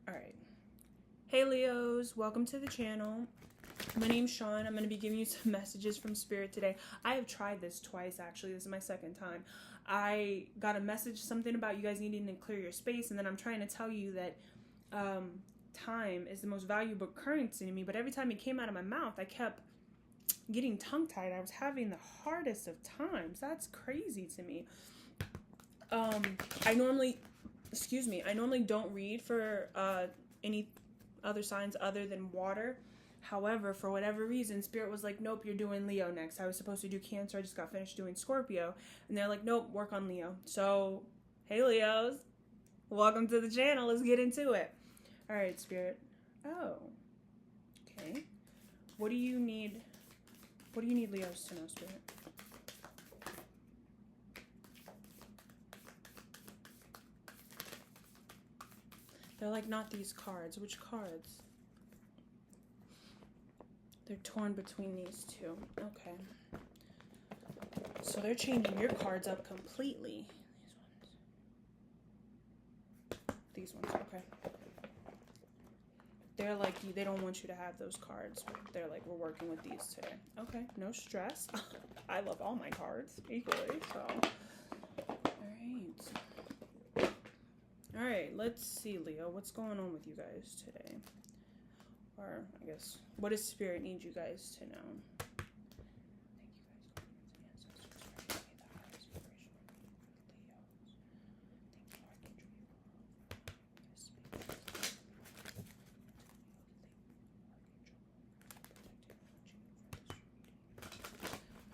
Alright. Hey Leos, welcome to the channel. My name's Sean. I'm going to be giving you some messages from Spirit today. I have tried this twice actually. This is my second time. I got a message, something about you guys needing to clear your space, and then I'm trying to tell you that time is the most valuable currency to me, but every time it came out of my mouth, I kept getting tongue-tied. I was having the hardest of times. That's crazy to me. I normally don't read for any other signs other than water. However, for whatever reason, Spirit was like, nope, you're doing Leo next. I was supposed to do Cancer. I just got finished doing Scorpio. And they're like, nope, work on Leo. So, hey Leos, welcome to the channel. Let's get into it. All right, Spirit. Oh, okay. What do you need Leos to know, Spirit? They're like, not these cards. Which cards? They're torn between these two. Okay. So they're changing your cards up completely. These ones. Okay. They're like, they don't want you to have those cards. They're like, we're working with these today. Okay. No stress. I love all my cards equally, so. All right, let's see, Leo. What's going on with you guys today? Or, I guess, what does Spirit need you guys to know?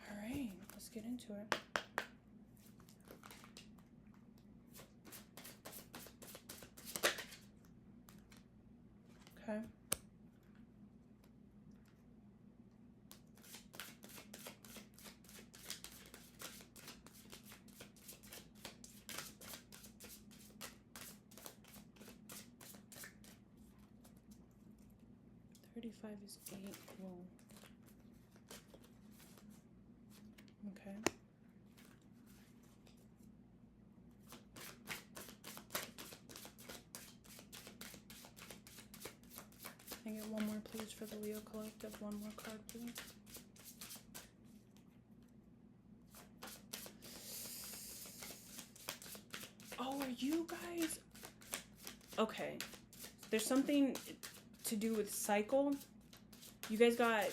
All right, let's get into it. Okay. $35 is 8. Whoa. Okay. Can I get one more, please, for the Leo Collective? One more card, please. Oh, are you guys... Okay. There's something to do with cycle. You guys got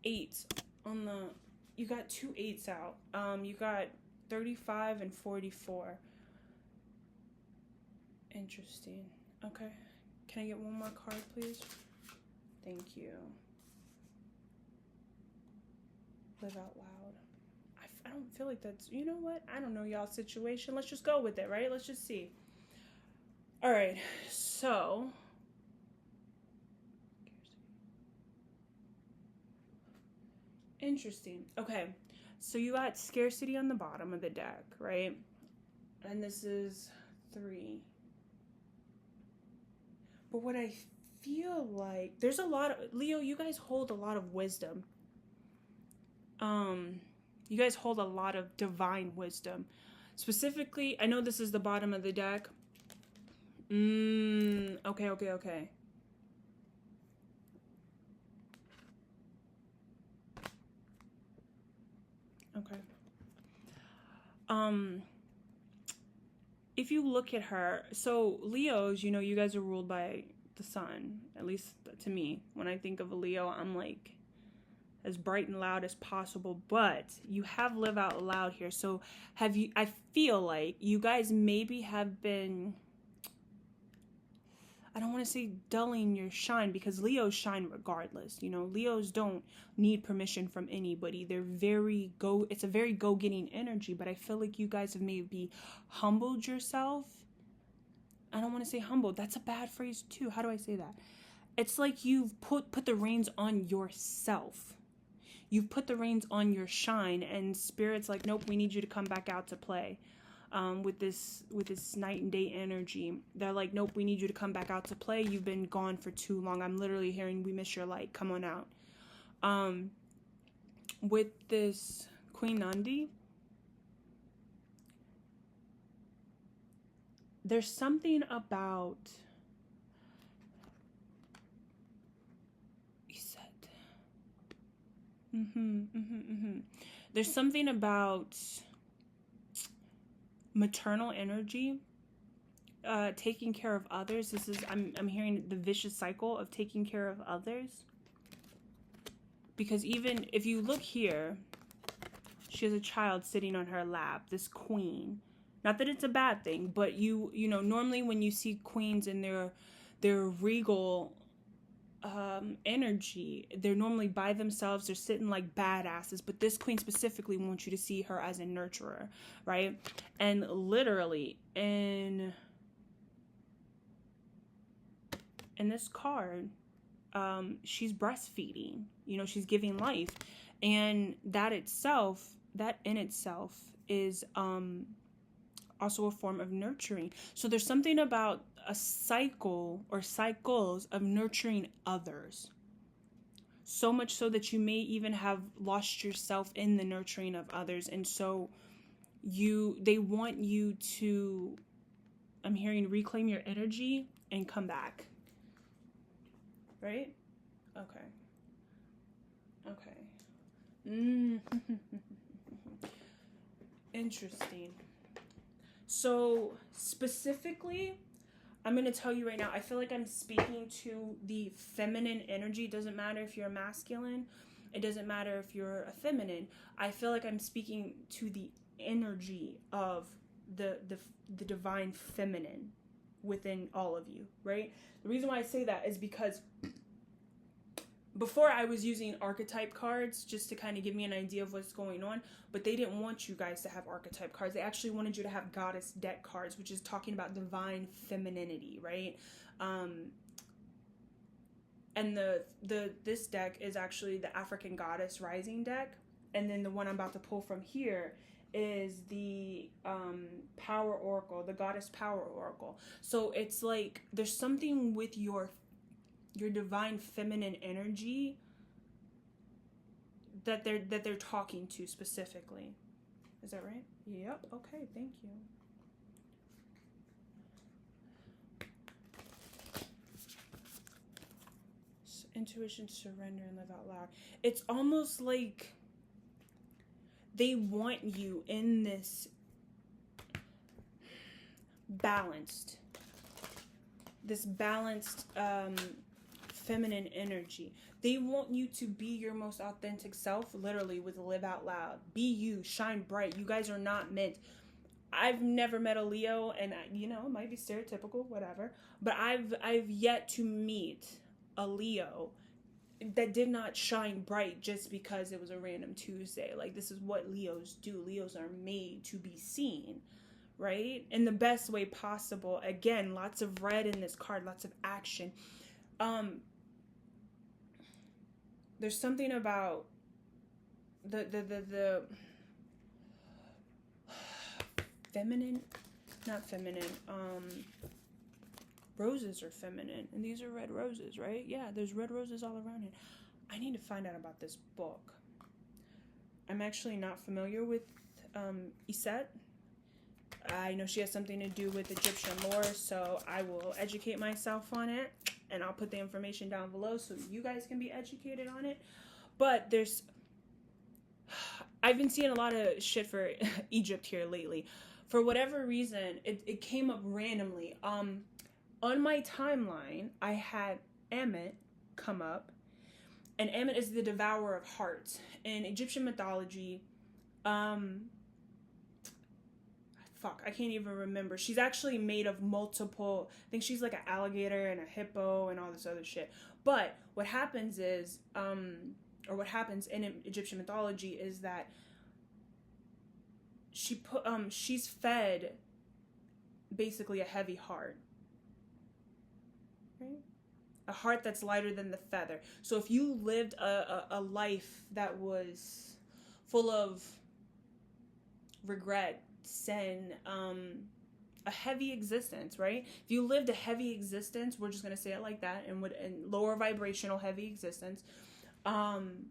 8s on the... You got 2 8s out. You got 35 and 44. Interesting. Okay. Can I get one more card, please? Thank you. Live out loud. I don't feel like that's... You know what? I don't know y'all's situation. Let's just go with it, right? Let's just see. All right. So... Interesting. Okay. So you got Scarcity on the bottom of the deck, right? And this is 3. But what I feel like, there's a lot of, Leo, you guys hold a lot of wisdom. You guys hold a lot of divine wisdom. Specifically, I know this is the bottom of the deck. Okay. Okay. If you look at her, so Leos, you know, you guys are ruled by the sun, at least to me. When I think of a Leo, I'm like as bright and loud as possible, but you have live out loud here. So have you, I feel like you guys maybe have been, I don't want to say dulling your shine, because Leos shine regardless. You know, Leos don't need permission from anybody. They're very it's a very go-getting energy, but I feel like you guys have maybe humbled yourself. I don't want to say humbled. That's a bad phrase too. How do I say that? It's like you've put the reins on yourself. You've put the reins on your shine, and Spirit's like, nope, we need you to come back out to play. With this night and day energy, they're like, nope, we need you to come back out to play. You've been gone for too long. I'm literally hearing, we miss your light. Come on out. With this Queen Nandi, there's something about There's something about maternal energy, taking care of others. This is, I'm hearing the vicious cycle of taking care of others. Because even if you look here, she has a child sitting on her lap, this queen. Not that it's a bad thing, but you know, normally when you see queens in their regal energy, they're normally by themselves, they're sitting like badasses, but this queen specifically wants you to see her as a nurturer, right? And literally in this card, she's breastfeeding, you know, she's giving life, and that in itself is also a form of nurturing. So there's something about a cycle or cycles of nurturing others, so much so that you may even have lost yourself in the nurturing of others. And so they want you to, I'm hearing, reclaim your energy and come back, right? Okay. Interesting. So specifically, I'm going to tell you right now, I feel like I'm speaking to the feminine energy. It doesn't matter if you're a masculine. It doesn't matter if you're a feminine. I feel like I'm speaking to the energy of the divine feminine within all of you, right? The reason why I say that is because before I was using archetype cards just to kind of give me an idea of what's going on, but they didn't want you guys to have archetype cards. They actually wanted you to have goddess deck cards, which is talking about divine femininity, right? And this deck is actually the African Goddess Rising deck, and then the one I'm about to pull from here is the Power Oracle, the Goddess Power Oracle. So it's like there's something with your divine feminine energy that they're talking to specifically. Is that right? Yep. Okay, thank you. Intuition, surrender, and live out loud. It's almost like they want you in this balanced feminine energy. They want you to be your most authentic self, literally, with live out loud. Be you, shine bright. You guys are not meant. I've never met a Leo, and you know, it might be stereotypical, whatever, but I've yet to meet a Leo that did not shine bright just because it was a random Tuesday. Like, this is what Leos do. Leos are made to be seen, right? In the best way possible. Again, lots of red in this card, lots of action. There's something about the feminine, not feminine, roses are feminine, and these are red roses, right? Yeah, there's red roses all around it. I need to find out about this book. I'm actually not familiar with Iset. I know she has something to do with Egyptian lore, so I will educate myself on it, and I'll put the information down below so you guys can be educated on it. But I've been seeing a lot of shit for Egypt here lately. For whatever reason, it came up randomly. On my timeline, I had Ammit come up, and Ammit is the devourer of hearts. In Egyptian mythology, I can't even remember. She's actually made of multiple, I think she's like an alligator and a hippo and all this other shit. But what happens is, or what happens in Egyptian mythology is that she's fed basically a heavy heart, right? A heart that's lighter than the feather. So if you lived a life that was full of regret, sin, a heavy existence, right? If you lived a heavy existence, we're just gonna say it like that, and lower vibrational heavy existence, and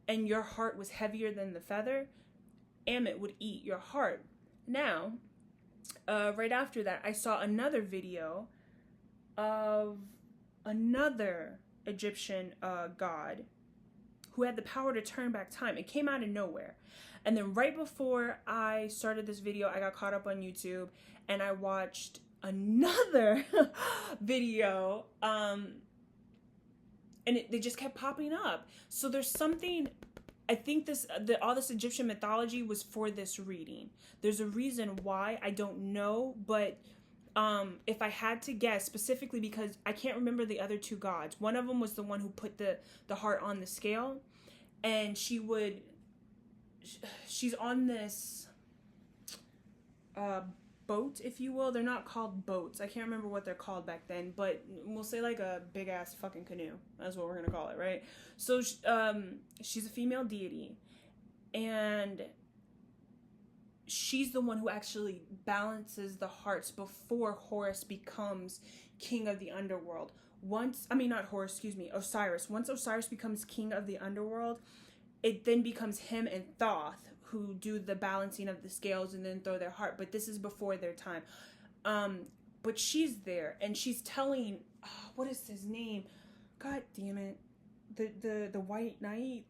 your heart was heavier than the feather, Ammit would eat your heart. Now, right after that, I saw another video of another Egyptian god who had the power to turn back time. It came out of nowhere. And then right before I started this video, I got caught up on YouTube and I watched another video. They just kept popping up. So there's something, I think all this Egyptian mythology was for this reading. There's a reason why, I don't know, but if I had to guess, specifically because I can't remember the other two gods. One of them was the one who put the heart on the scale, and she's on this boat, if you will. They're not called boats. I can't remember what they're called back then, but we'll say like a big ass fucking canoe. That's what we're gonna call it, right? So she's a female deity, and she's the one who actually balances the hearts before Horus becomes king of the underworld. Osiris. Once Osiris becomes king of the underworld, it then becomes him and Thoth who do the balancing of the scales and then throw their heart. But this is before their time. But she's there and she's telling, what is his name? God damn it. The White Knight,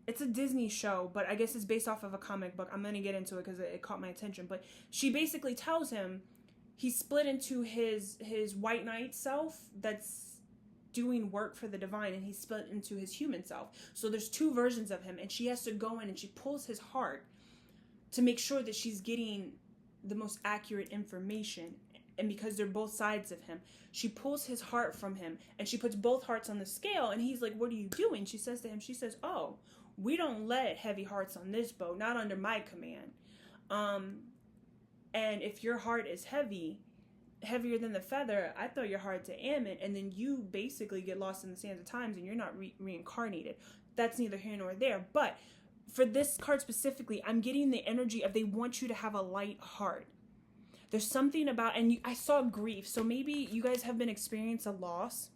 it's a Disney show, but I guess it's based off of a comic book. I'm going to get into it because it caught my attention. But she basically tells him he's split into his White Knight self that's doing work for the divine, and he's split into his human self. So there's two versions of him, and she has to go in and she pulls his heart to make sure that she's getting the most accurate information. And because they're both sides of him, she pulls his heart from him and she puts both hearts on the scale, and he's like, what are you doing? She says to him, oh, we don't let heavy hearts on this boat, not under my command. And if your heart is heavier than the feather, I throw your heart to Ammon, and then you basically get lost in the sands of times and you're not reincarnated. That's neither here nor there. But for this card specifically, I'm getting the energy of they want you to have a light heart. There's something about, and I saw grief, so maybe you guys have been experiencing a loss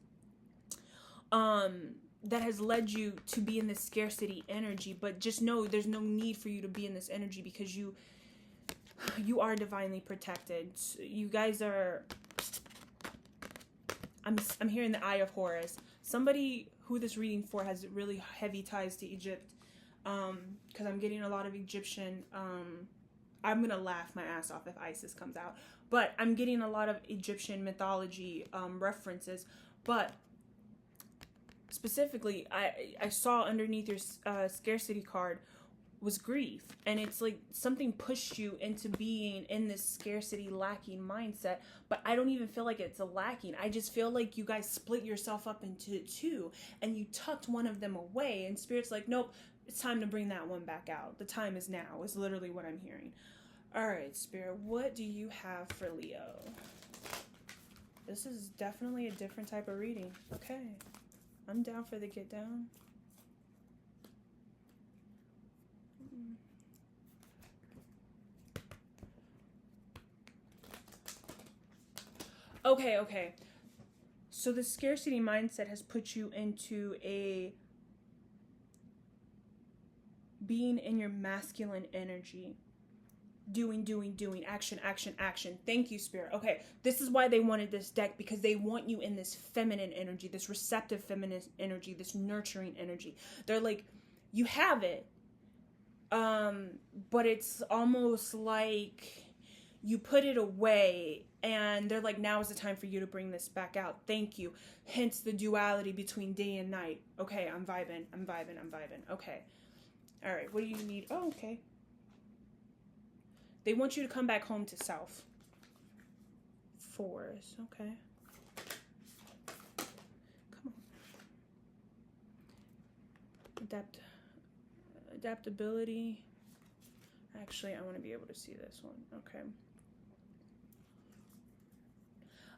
that has led you to be in this scarcity energy, but just know there's no need for you to be in this energy because you are divinely protected. You guys are, I'm hearing the Eye of Horus. Somebody who this reading for has really heavy ties to Egypt, because I'm getting a lot of Egyptian, I'm going to laugh my ass off if Isis comes out, but I'm getting a lot of Egyptian mythology references. But specifically, I saw underneath your scarcity card was grief, and it's like something pushed you into being in this scarcity lacking mindset. But I don't even feel like it's a lacking. I just feel like you guys split yourself up into two and you tucked one of them away, and Spirit's like, nope, it's time to bring that one back out. The time is now, is literally what I'm hearing. All right, Spirit, what do you have for Leo? This is definitely a different type of reading. Okay, I'm down for the get down. Okay. So the scarcity mindset has put you into a being in your masculine energy. Doing, action. Thank you, Spirit. Okay, this is why they wanted this deck, because they want you in this feminine energy, this receptive feminine energy, this nurturing energy. They're like, you have it, but it's almost like you put it away, and they're like, now is the time for you to bring this back out. Thank you. Hence the duality between day and night. Okay, I'm vibing. Okay. All right, what do you need? Oh, okay. They want you to come back home to self. Force, okay. Come on. Adaptability. Actually, I want to be able to see this one. Okay.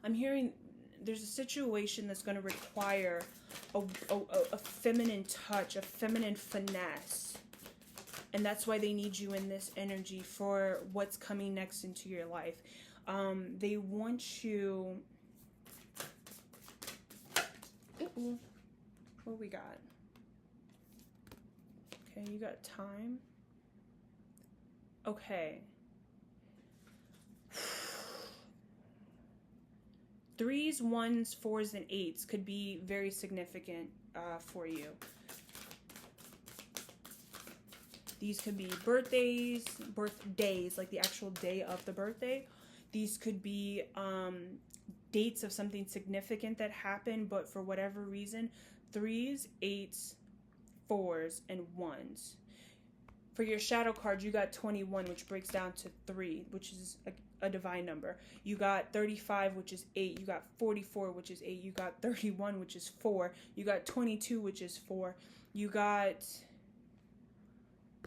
I'm hearing there's a situation that's going to require a feminine touch, a feminine finesse. And that's why they need you in this energy for what's coming next into your life. They want you... Uh-oh. What we got? Okay, you got time. Okay. 3s, 1s, 4s, and 8s could be very significant for you. These could be birthdays, like the actual day of the birthday. These could be dates of something significant that happened, but for whatever reason, 3s, 8s, 4s, and 1s. For your shadow card, you got 21, which breaks down to 3, which is a divine number. You got 35, which is 8. You got 44, which is 8. You got 31, which is 4. You got 22, which is 4. You got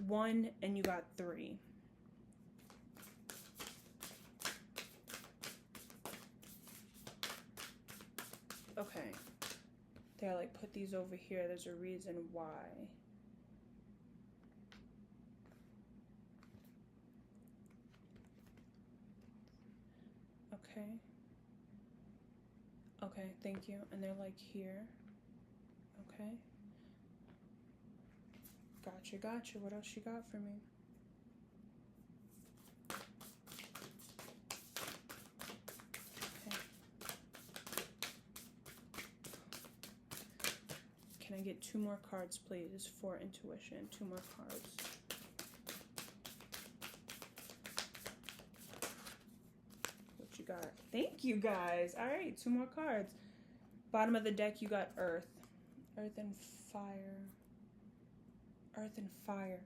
1, and you got 3. Okay. There, like, put these over here. There's a reason why. Okay. Okay, thank you. And they're like here. Okay. Gotcha. What else you got for me? Okay. Can I get 2 more cards, please, for intuition? 2 more cards. Got. Thank you guys. All right, 2 more cards. Bottom of the deck, you got Earth and Fire. Earth and Fire.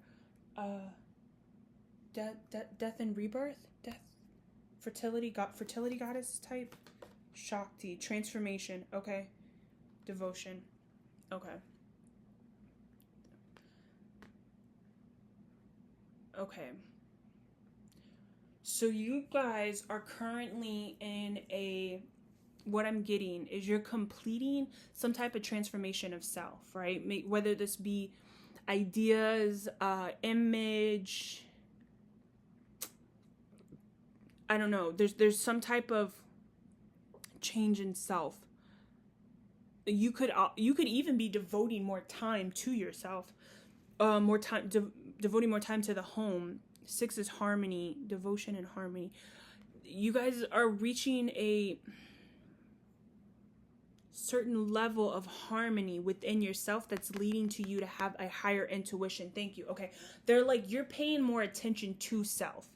Death and rebirth. Death. Fertility goddess type. Shakti. Transformation. Okay. Devotion. Okay. Okay. So you guys are currently in what I'm getting is you're completing some type of transformation of self, right? Whether this be ideas, image, I don't know. There's some type of change in self. You could even be devoting more time to yourself, devoting more time to the home. 6 is harmony, devotion and harmony. You guys are reaching a certain level of harmony within yourself that's leading to you to have a higher intuition. Thank you. Okay. They're like, you're paying more attention to self.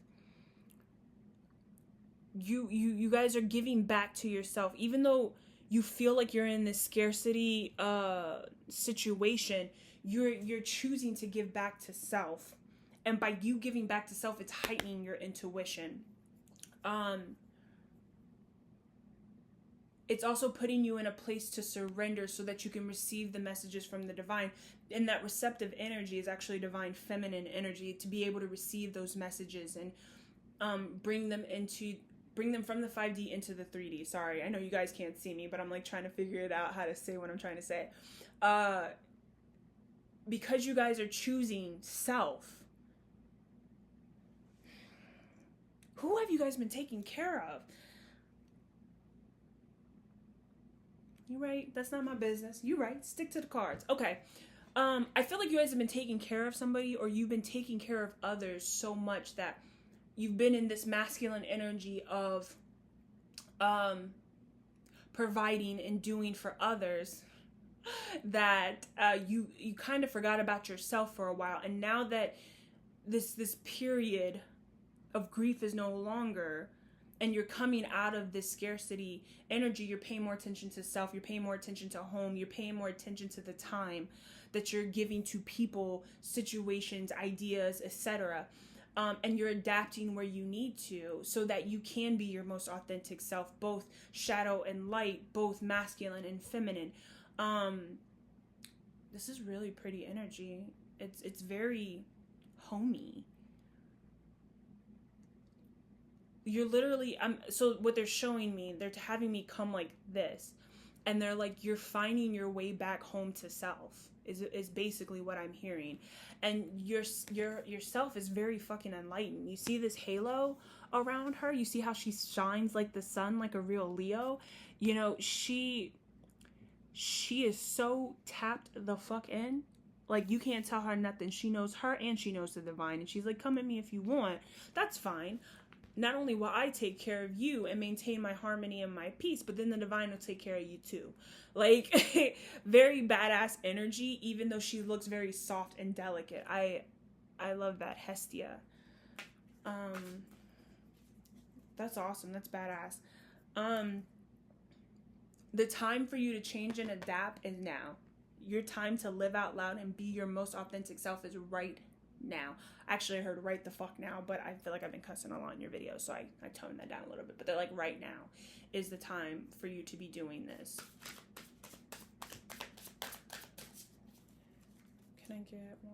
You guys are giving back to yourself. Even though you feel like you're in this scarcity situation, you're choosing to give back to self. And by you giving back to self, it's heightening your intuition. It's also putting you in a place to surrender so that you can receive the messages from the divine. And that receptive energy is actually divine feminine energy, to be able to receive those messages and bring them from the 5D into the 3D. Sorry, I know you guys can't see me, but I'm like trying to figure it out how to say what I'm trying to say. Because you guys are choosing self, who have you guys been taking care of? You right? That's not my business. You right? Stick to the cards. Okay. I feel like you guys have been taking care of somebody, or you've been taking care of others so much that you've been in this masculine energy of providing and doing for others that you kind of forgot about yourself for a while. And now that this period of grief is no longer, and you're coming out of this scarcity energy, you're paying more attention to self, you're paying more attention to home, you're paying more attention to the time that you're giving to people, situations, ideas, etc. And you're adapting where you need to so that you can be your most authentic self, both shadow and light, both masculine and feminine. This is really pretty energy. It's very homey. You're literally, so what they're showing me, they're having me come like this, and they're like, you're finding your way back home to self, is basically what I'm hearing. And your self is very fucking enlightened. You see this halo around her? You see how she shines like the sun, like a real Leo? You know, she is so tapped the fuck in. Like, you can't tell her nothing. She knows her and she knows the divine. And she's like, come at me if you want. That's fine. Not only will I take care of you and maintain my harmony and my peace, but then the divine will take care of you too. Like, very badass energy, even though she looks very soft and delicate. I love that. Hestia. That's awesome. That's badass. The time for you to change and adapt is now. Your time to live out loud and be your most authentic self is right now. Actually, I heard right the fuck now, but I feel like I've been cussing a lot in your videos, so I toned that down a little bit. But they're like, right now is the time for you to be doing this. Can I get one?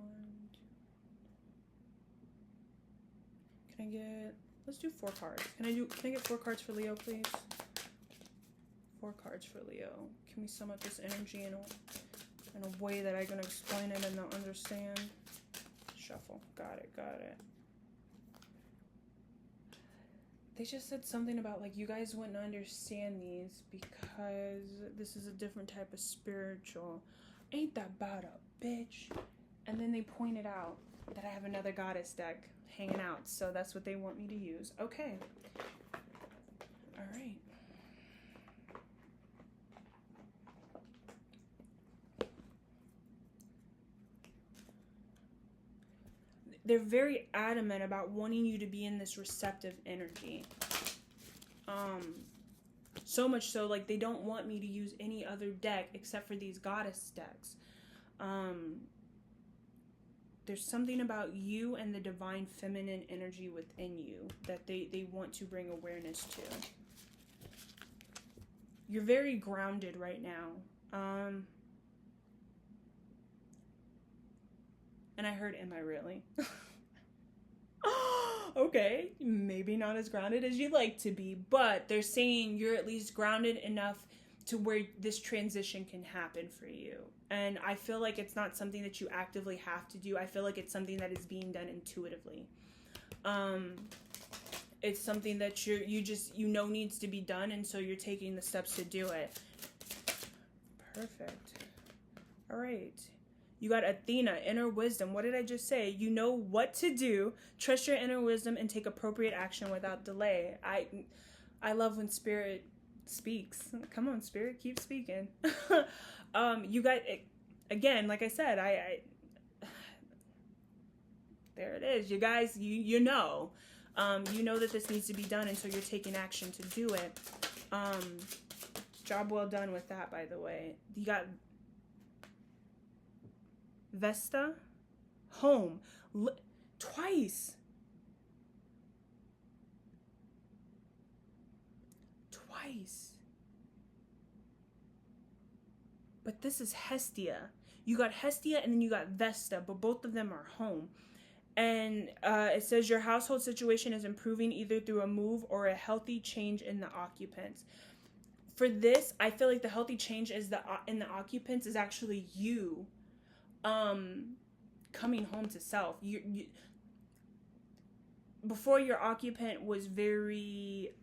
Can I get, let's do 4 cards. Can I get 4 cards for Leo, please? 4 cards for Leo. Can we sum up this energy in a way that I can explain it and they'll understand? Shuffle. Got it. They just said something about, like, you guys wouldn't understand these because this is a different type of spiritual. Ain't that about a bitch? And then they pointed out that I have another goddess deck hanging out, so that's what they want me to use. Okay. All right. They're very adamant about wanting you to be in this receptive energy. So much so, like, they don't want me to use any other deck except for these goddess decks. There's something about you and the divine feminine energy within you that they want to bring awareness to. You're very grounded right now. And I heard, am I really? Okay, maybe not as grounded as you'd like to be, but they're saying you're at least grounded enough to where this transition can happen for you. And I feel like it's not something that you actively have to do. I feel like it's something that is being done intuitively. It's something that you know needs to be done, and so you're taking the steps to do it. Perfect. All right. You got Athena, inner wisdom. What did I just say? You know what to do. Trust your inner wisdom and take appropriate action without delay. I love when spirit speaks. Come on, spirit, keep speaking. You got, again, like I said, there it is. You guys, you know that this needs to be done, and so you're taking action to do it. Job well done with that, by the way. You got Vesta, home, twice. But this is Hestia. You got Hestia and then you got Vesta, but both of them are home. And it says your household situation is improving either through a move or a healthy change in the occupants. For this, I feel like the healthy change is in the occupants is actually you coming home to self. You before, your occupant was very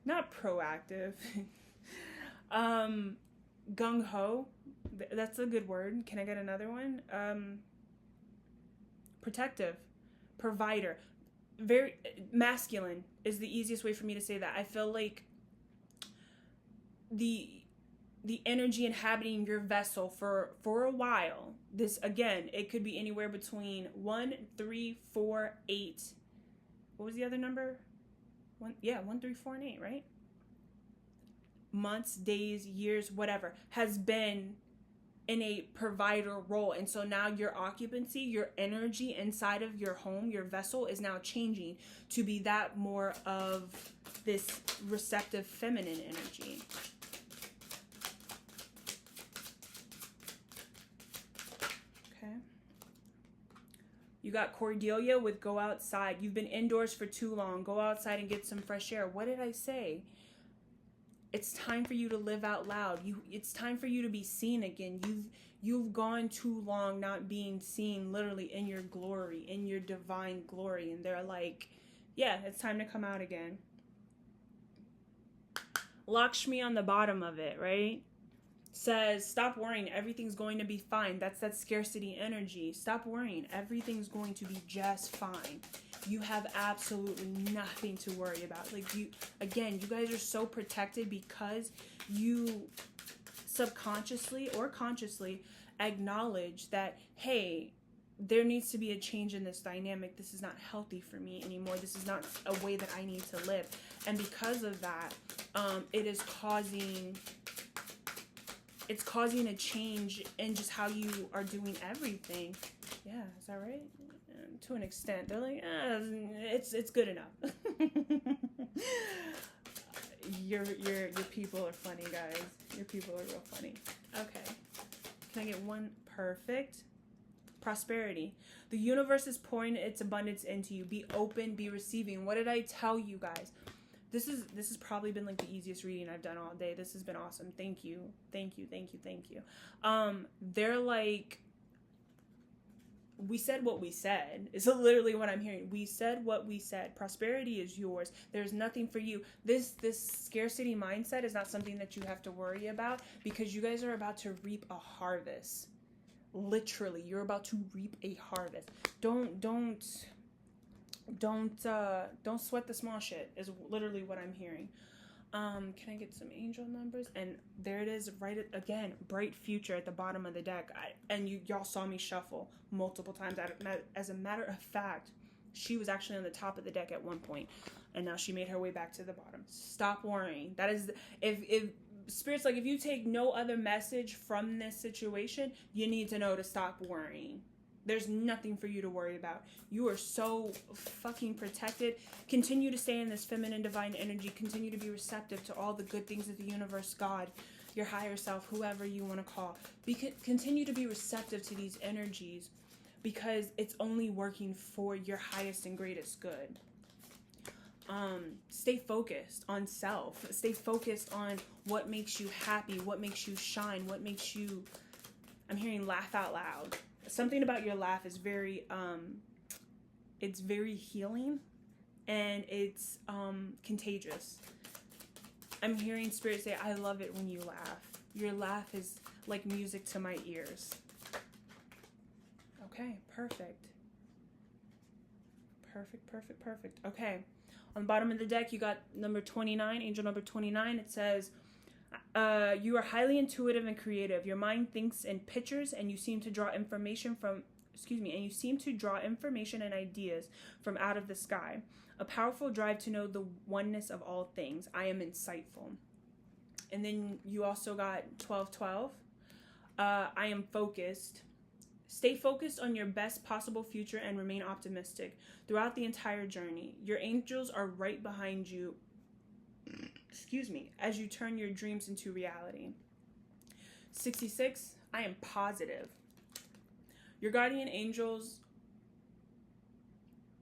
not proactive. Gung-ho, that's a good word. Can I get another one? Protective, provider, very masculine is the easiest way for me to say that. I feel like the energy inhabiting your vessel for a while, this, again, it could be anywhere between 1, 3, 4, 8. What was the other number? 1, 3, 4, and 8, right? Months, days, years, whatever, has been in a provider role. And so now your occupancy, your energy inside of your home, your vessel is now changing to be that more of this receptive feminine energy. You got Cordelia with go outside. You've been indoors for too long. Go outside and get some fresh air. What did I say? It's time for you to live out loud. It's time for you to be seen again. You've gone too long not being seen, literally in your glory, in your divine glory. And they're like, yeah, it's time to come out again. Lakshmi on the bottom of it, right? Says, stop worrying, everything's going to be fine. That's that scarcity energy. Stop worrying, everything's going to be just fine. You have absolutely nothing to worry about. Like, you guys are so protected because you subconsciously or consciously acknowledge that, hey, there needs to be a change in this dynamic. This is not healthy for me anymore. This is not a way that I need to live. And because of that, it is causing a change in just how you are doing everything. Yeah, is that right? To an extent. They're like, it's good enough. Your people are funny, guys. Your people are real funny. Okay. Can I get one? Perfect. Prosperity. The universe is pouring its abundance into you. Be open, be receiving. What did I tell you guys? This has probably been like the easiest reading I've done all day. This has been awesome. Thank you. They're like, we said what we said. It's literally what I'm hearing. We said what we said. Prosperity is yours. There's nothing for you. This scarcity mindset is not something that you have to worry about, because you guys are about to reap a harvest. Literally, you're about to reap a harvest. Don't sweat the small shit is literally what I'm hearing. Can I get some angel numbers? And there it is, right again, bright future at the bottom of the deck. Y'all saw me shuffle multiple times. As a matter of fact, she was actually on the top of the deck at one point, and now she made her way back to the bottom. Stop worrying. That is, if Spirit's like, if you take no other message from this situation, you need to know to stop worrying. There's nothing for you to worry about. You are so fucking protected. Continue to stay in this feminine divine energy. Continue to be receptive to all the good things of the universe, God, your higher self, whoever you want to call. Continue to be receptive to these energies, because it's only working for your highest and greatest good. Stay focused on self. Stay focused on what makes you happy, what makes you shine, what makes you, I'm hearing laugh out loud. Something about your laugh is very, it's very healing, and it's contagious. I'm hearing Spirit say, I love it when you laugh. Your laugh is like music to my ears. Okay, perfect. Perfect. Okay. On the bottom of the deck, you got number 29, angel number 29. It says, you are highly intuitive and creative. Your mind thinks in pictures, and you seem to draw information and ideas from out of the sky. A powerful drive to know the oneness of all things. I am insightful. And then you also got 1212. I am focused. Stay focused on your best possible future and remain optimistic throughout the entire journey. Your angels are right behind you, as you turn your dreams into reality. 66, I am positive. Your guardian angels,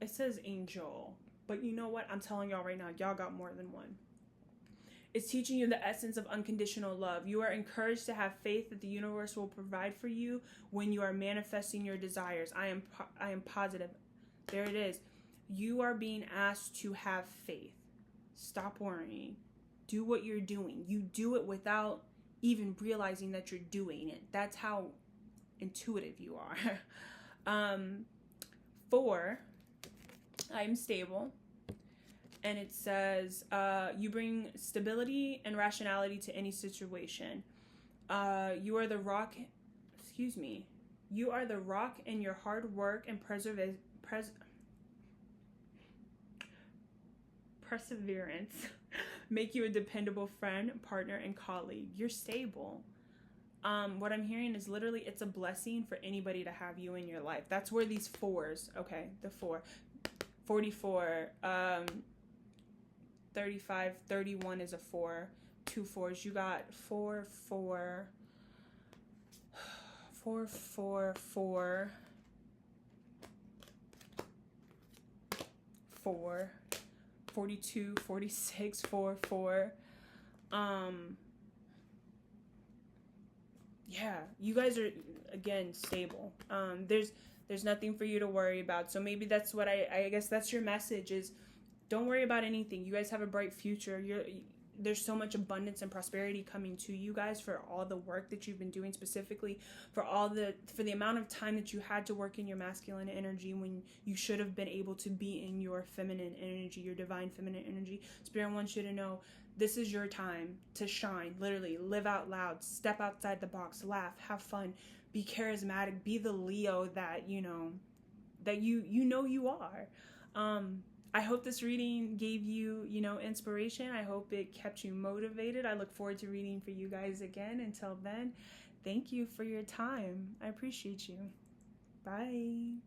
it says angel, but you know what? I'm telling y'all right now, y'all got more than one. It's teaching you the essence of unconditional love. You are encouraged to have faith that the universe will provide for you when you are manifesting your desires. I am positive. There it is. You are being asked to have faith. Stop worrying. Do what you're doing. You do it without even realizing that you're doing it. That's how intuitive you are. 4, I'm stable. And it says, you bring stability and rationality to any situation. You are the rock in your hard work and perseverance make you a dependable friend, partner, and colleague. You're stable. What I'm hearing is literally it's a blessing for anybody to have you in your life. That's where these 4s, okay, the 4, 44, 35, 31 is a 4, 2 4s. You got 4, 4, 4, 4, 4, 4, 42, 46, 4, 4. Yeah, you guys are, again, stable. There's nothing for you to worry about. So maybe that's what I guess that's your message is, don't worry about anything. You guys have a bright future. there's so much abundance and prosperity coming to you guys for all the work that you've been doing, specifically for the amount of time that you had to work in your masculine energy when you should have been able to be in your feminine energy, your divine feminine energy. Spirit wants you to know this is your time to shine. Literally, live out loud, step outside the box, laugh, have fun, be charismatic, be the Leo that you know you are. I hope this reading gave you, inspiration. I hope it kept you motivated. I look forward to reading for you guys again. Until then, thank you for your time. I appreciate you. Bye.